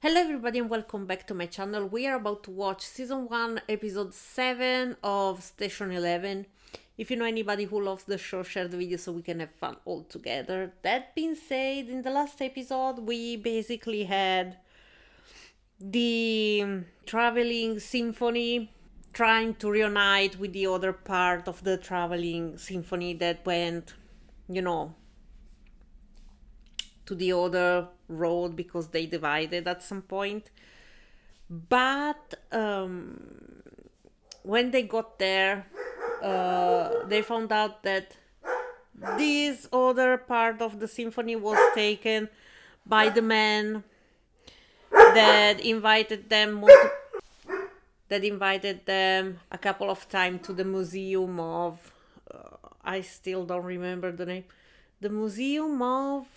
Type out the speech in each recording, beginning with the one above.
Hello everybody and welcome back to my channel. We are about to watch season 1 episode 7 of Station 11. If you know anybody who loves the show, share the video so we can have fun all together. That being said, in the last episode we basically had the traveling symphony trying to reunite with the other part of the traveling symphony that went, to the other road because they divided at some point. But when they got there, they found out that this other part of the symphony was taken by the man that invited them a couple of times to the museum of I still don't remember the name. The museum of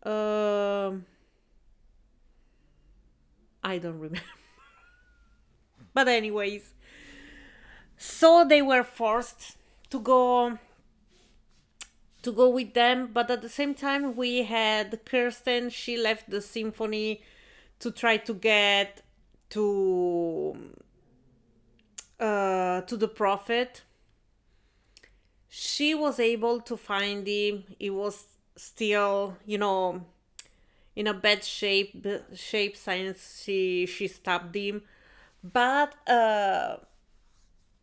I don't remember. But anyways, so they were forced to go with them, but at the same time we had Kirsten. She left the symphony to try to get to the prophet. She was able to find him. He was still, in a bad shape since she stabbed him. But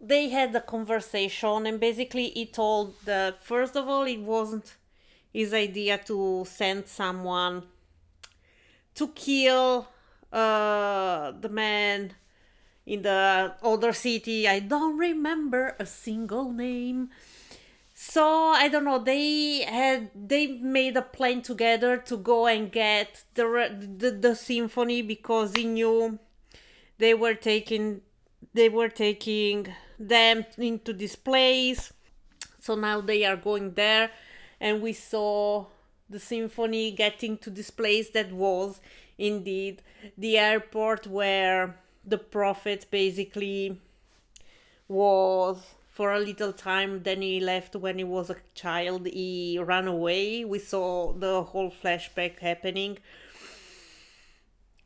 they had a conversation, and basically he told that first of all it wasn't his idea to send someone to kill the man in the other city. I don't remember a single name. So I don't know. They made a plan together to go and get the symphony because he knew they were taking them into this place. So now they are going there, and we saw the symphony getting to this place that was indeed the airport where the prophet basically was for a little time. Then he left when he was a child. He ran away. We saw the whole flashback happening.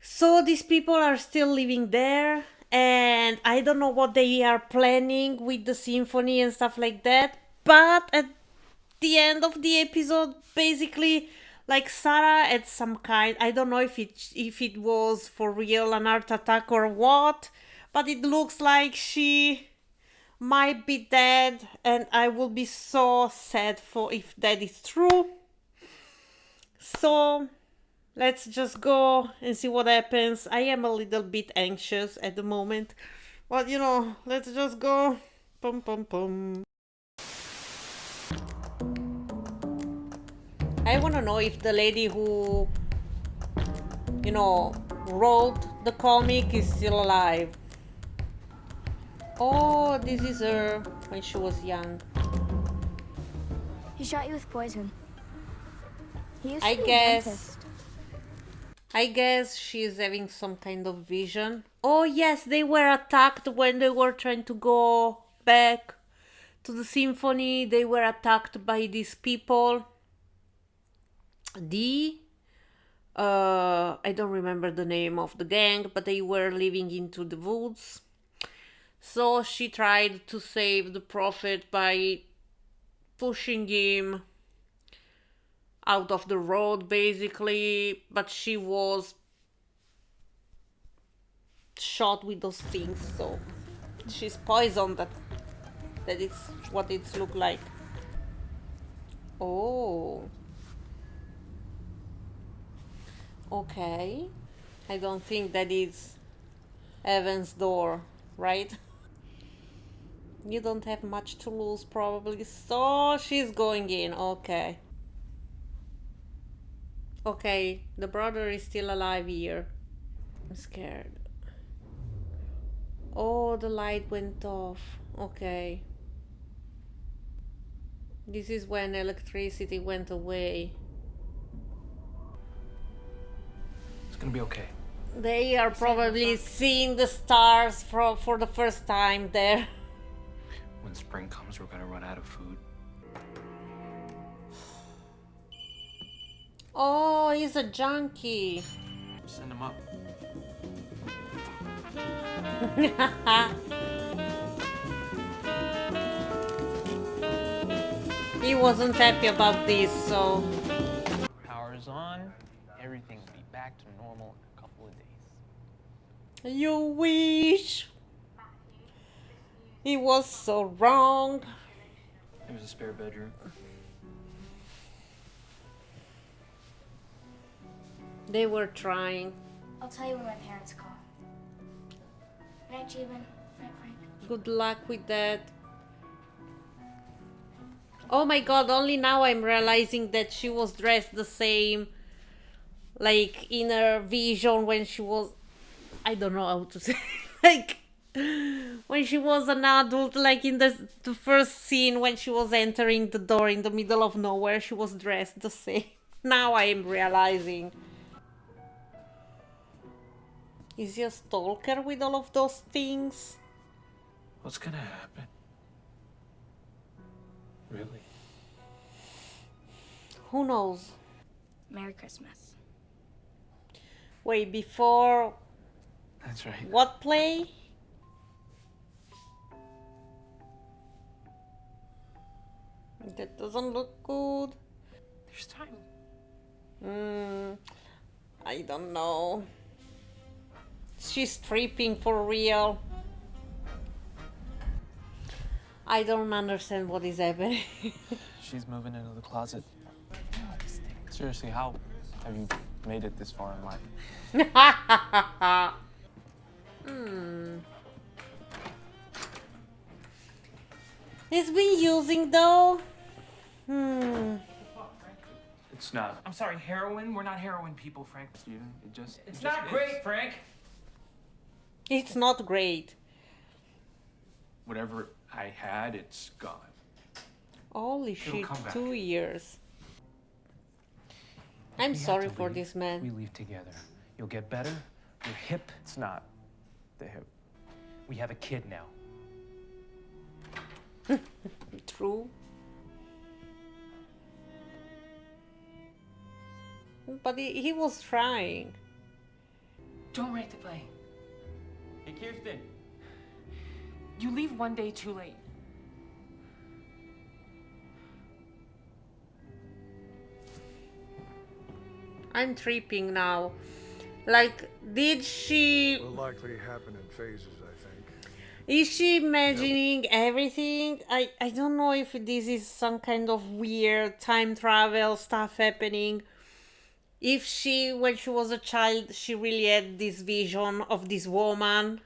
So these people are still living there, and I don't know what they are planning with the symphony and stuff like that. But at the end of the episode, basically, like Sarah had some kind, I don't know if it was for real an heart attack or what, but it looks like she might be dead, and I will be so sad for if that is true. So let's just go and see what happens. I am a little bit anxious at the moment, but let's just go. Pum pum pum. I want to know if the lady who wrote the comic is still alive. Oh, this is her when she was young. He shot you with poison. He used I to be a guess. dentist. I guess she's having some kind of vision. Oh yes, they were attacked when they were trying to go back to the symphony. They were attacked by these people. I don't remember the name of the gang, but they were living into the woods. So she tried to save the prophet by pushing him out of the road, basically, but she was shot with those things, so she's poisoned. That is what it looked like. Oh. Okay. I don't think that is Evan's door, right? You don't have much to lose, probably, so she's going in. Okay. Okay, the brother is still alive here. I'm scared. Oh, the light went off. Okay. This is when electricity went away. It's gonna be okay. They are probably seeing the stars for the first time there. When spring comes, we're gonna run out of food. Oh, he's a junkie. Send him up. He wasn't happy about this, so... Power's on. Everything will be back to normal in a couple of days. You wish. He was so wrong. There's a spare bedroom. They were trying. I'll tell you when my parents call. Night, Jabin. Night, Frank. Good luck with that. Oh my god, only now I'm realizing that she was dressed the same, like in her vision when she was, I don't know how to say, like when she was an adult, like in the first scene when she was entering the door in the middle of nowhere, she was dressed the same. Now I am realizing. Is he a stalker with all of those things? What's gonna happen? Really? Who knows? Merry Christmas. Wait, before That's right. what play? That doesn't look good. There's time. I don't know. She's stripping for real. I don't understand what is happening. She's moving into the closet. Seriously, how have you made it this far in life? He's been using though. It's not. I'm sorry, heroin? We're not heroin people, Frank. Steven, it just. It's not great, Frank. It's not great. Whatever I had, it's gone. Holy shit, come back. 2 years. I'm We have sorry to for leave. this We man. leave together. You'll get better. You're hip. It's not the hip. We have a kid now. True. But he was trying. Don't wreck the play. Hey, Kirsten. You leave one day too late. I'm tripping now. Like, did she... Will likely happen in phases, I think. Is she imagining everything? I don't know if this is some kind of weird time travel stuff happening. If she, when she was a child, she really had this vision of this woman,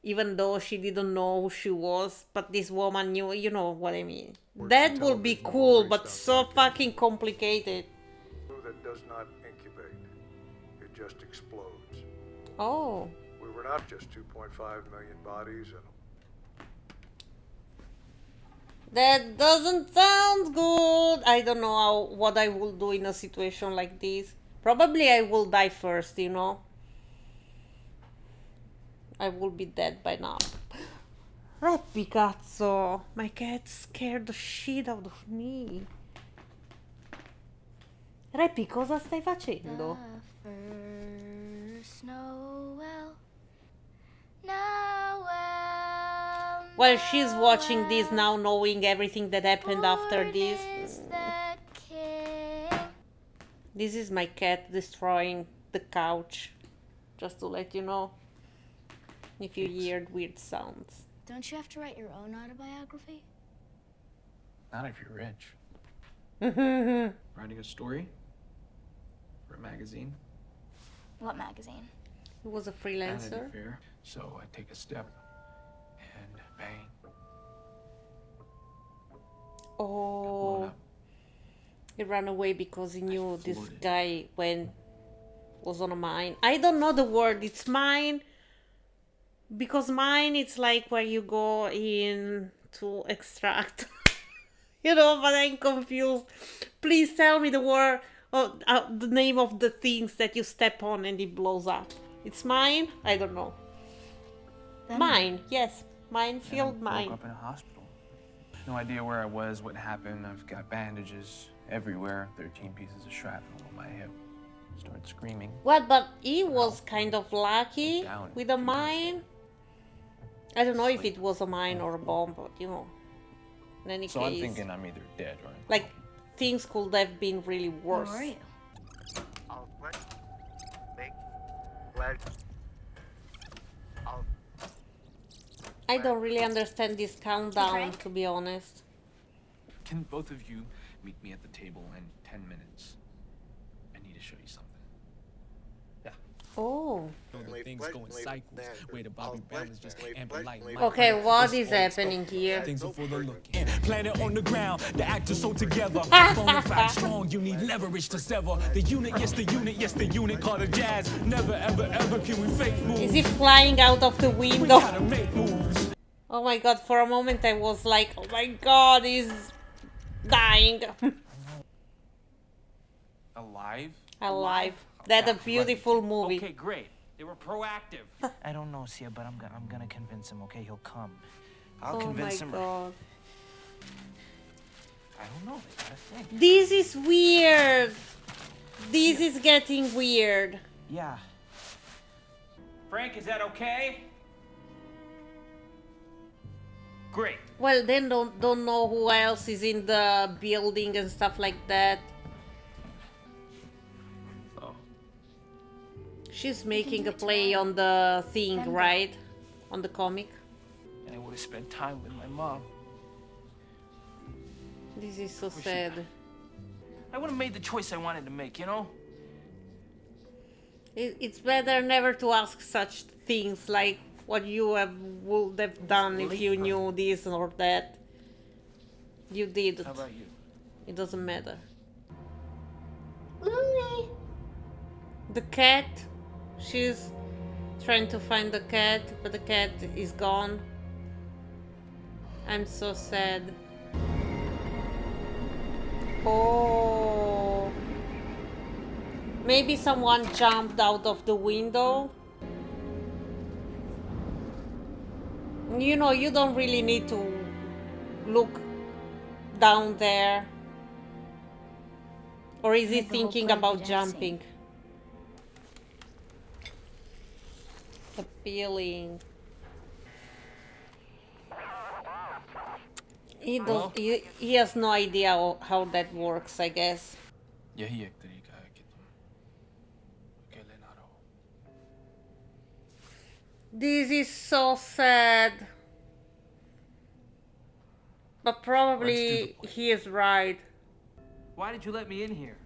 even though she didn't know who she was, but this woman knew, you know what I mean. That would be cool, but so fucking complicated. That does not incubate. It just explodes. Oh. We were not just 2.5 million bodies and That doesn't sound good. I don't know what I will do in a situation like this. Probably I will die first, you know. I will be dead by now. Reppy cazzo! My cat scared the shit out of me. Reppy, cosa stai facendo? First Noel. Noel. Well, she's watching this now, knowing everything that happened after Born this. is the king. This is my cat destroying the couch. Just to let you know. If you hear weird sounds. Don't you have to write your own autobiography? Not if you're rich. Writing a story? For a magazine? What magazine? He was a Vanity freelancer. Fair. So I take a step and bang. Blown Oh, up. he ran away because he knew this floated. guy was on a mine. I don't know the word. It's mine. Because mine, it's like where you go in to extract. You know, but I'm confused. Please tell me the word, the name of the things that you step on and it blows up. It's mine? I don't know. Then Mine, yes. Minefield Woke mine. up in a hospital. No idea where I was, what happened. I've got bandages everywhere. 13 pieces of shrapnel on my hip. Started screaming. Well, but he was kind of lucky Down. with a mine. I don't know if it was a mine or a bomb, but you know, in any So I'm case, thinking I'm either dead or in like things could have been really worse. Where are you? I'll make glad. I'll I don't really understand this countdown, Frank? to be honest. Can both of you meet me at the table in 10 minutes? I need to show you something. Oh. Things go in cycles. Where the Bobby Brown is just amber light. Okay, what is happening here? Things are for the look. Planet on the ground, the actors so together. Bonafide strong, you need leverage to sever. The unit, yes, the unit called a jazz. Never, ever, ever can we fake moves. Is he flying out of the We window? gotta make moves. Oh my god, for a moment I was like, oh my god, he's dying. Alive? Alive. That's a beautiful movie. Okay, great. They were proactive. I don't know, Sia, but I'm gonna convince him. Okay, he'll come. I'll Oh my convince him. god. I don't know. They gotta think. This is weird. This is getting weird. Yeah. Frank, is that okay? Great. Well, then don't know who else is in the building and stuff like that. Oh. She's making a play on the thing, right? On the comic. And I would have spent time with my mom. This is so sad. I would have made the choice I wanted to make, you know? It's better never to ask such things like what you would have done if you knew this or that. You didn't. How about you? It doesn't matter. Lily! The cat. She's trying to find the cat, but the cat is gone. I'm so sad. Oh. Maybe someone jumped out of the window. You know, you don't really need to look down there. Or is he Make the whole thinking play about dancing. jumping? Appealing. He has no idea how that works, I guess. यही एक तरीका है कि तुम अकेले ना रहो. This is so sad. But probably he is right. Why did you let me in here?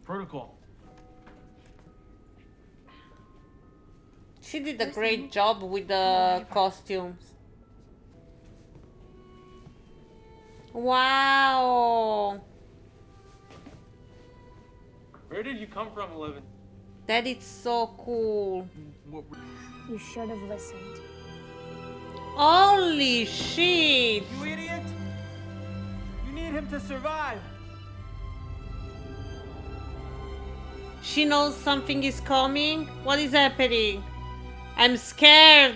Protocol. She did a great job with the costumes. Wow. Where did you come from, 11? That is so cool. You should have listened. Holy shit. You idiot! You need him to survive. She knows something is coming. What is happening? I'm scared.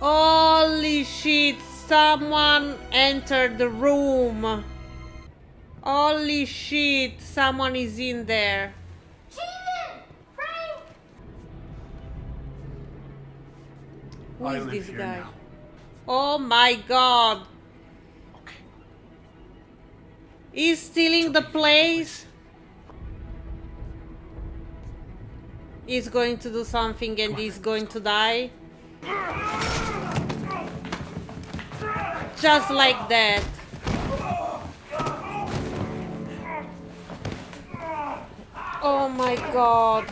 Holy shit. Someone entered the room. Holy shit. Someone is in there. Steven! Frank! Who I is live this here guy? now. Oh my god. Okay. He's stealing the place. He's going to do something and he's going to die. Just like that. Oh my god.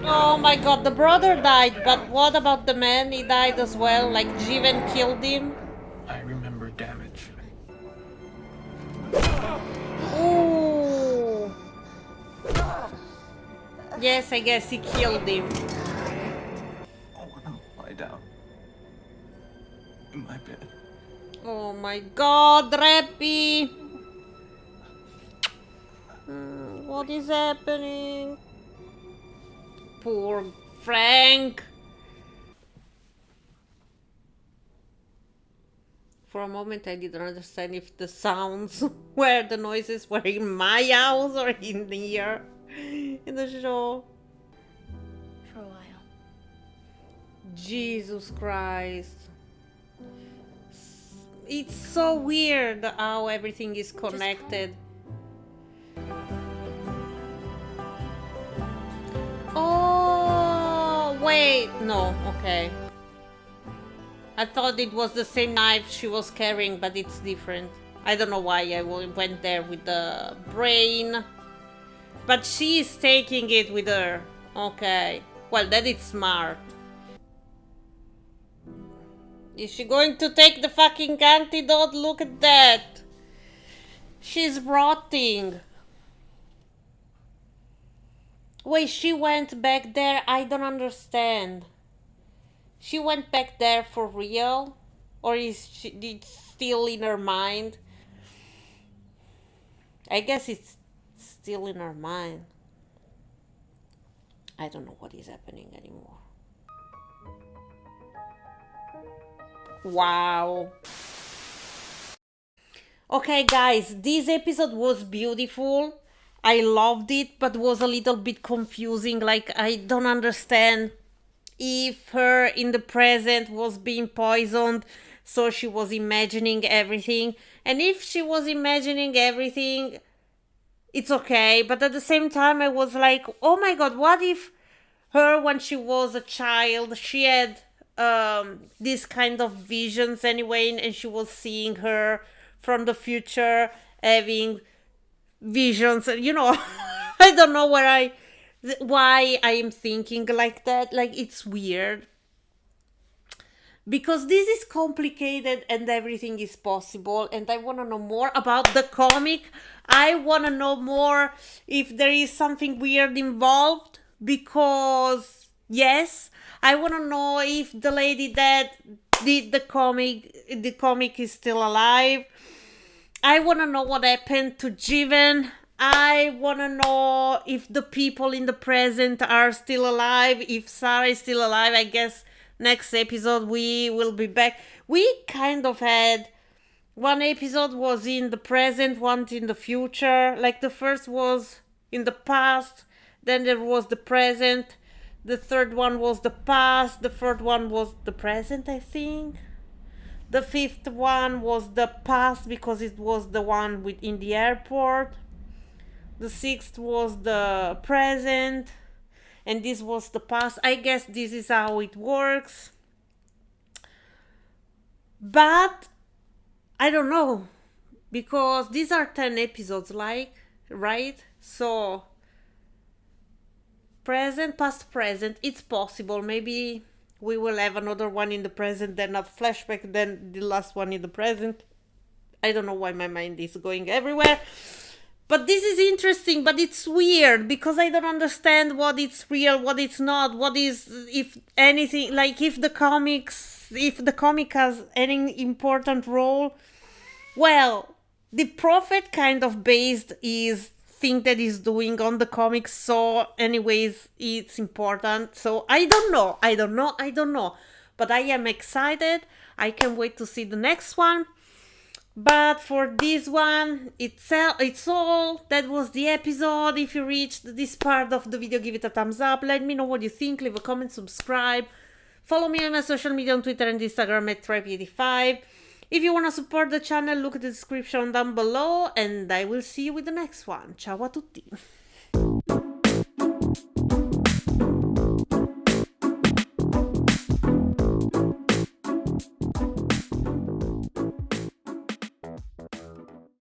Oh my god, the brother died, but what about the man? He died as well, like Jiven killed him. I remember damage. Ooh. Yes, I guess he killed him. Lie down. In my bed. Oh my god, Reppy! What is happening? Poor Frank! For a moment I didn't understand if the sounds were the noises were in my house or in here in the show. for a while. Jesus Christ. It's so weird how everything is connected. Oh, wait. No, okay. I thought it was the same knife she was carrying, but it's different. I don't know why I went there with the brain. But she is taking it with her. Okay. Well, that is smart. Is she going to take the fucking antidote? Look at that. She's rotting. Wait, she went back there? I don't understand. She went back there for real? Or is it still in her mind? I guess it's still in her mind. I don't know what is happening anymore. Wow. Okay, guys, this episode was beautiful. I loved it, but was a little bit confusing. Like, I don't understand if her in the present was being poisoned, so she was imagining everything. And if she was imagining everything, it's okay. But at the same time, I was like, oh my god, what if her, when she was a child, she had these kind of visions anyway, and she was seeing her from the future having visions, you know. I don't know why I am thinking like that. Like, it's weird because this is complicated and everything is possible, and I want to know more about the comic. I want to know more if there is something weird involved, because yes, I want to know if the lady that did the comic is still alive. I want to know what happened to Jiven. I want to know if the people in the present are still alive, if Sarah is still alive. I guess next episode we will be back. We kind of had one episode was in the present, one in the future. Like, the first was in the past, then there was the present. The third one was the past. The fourth one was the present, I think. The fifth one was the past because it was the one in the airport. The sixth was the present. And this was the past. I guess this is how it works. But I don't know. Because these are 10 episodes, like, right? So present, past, present. It's possible. Maybe we will have another one in the present, then a flashback, then the last one in the present. I don't know why my mind is going everywhere. But this is interesting, but it's weird because I don't understand what it's real, what it's not, what is, if anything, like if the comic has any important role. Well, the Prophet kind of based his thing that he's doing on the comics, so anyways, it's important. So I don't know. But I am excited. I can't wait to see the next one. But for this one, it's all. That was the episode. If you reached this part of the video, give it a thumbs up. Let me know what you think. Leave a comment, subscribe. Follow me on my social media on Twitter and Instagram at ReppyReacts. If you want to support the channel, look at the description down below. And I will see you with the next one. Ciao a tutti.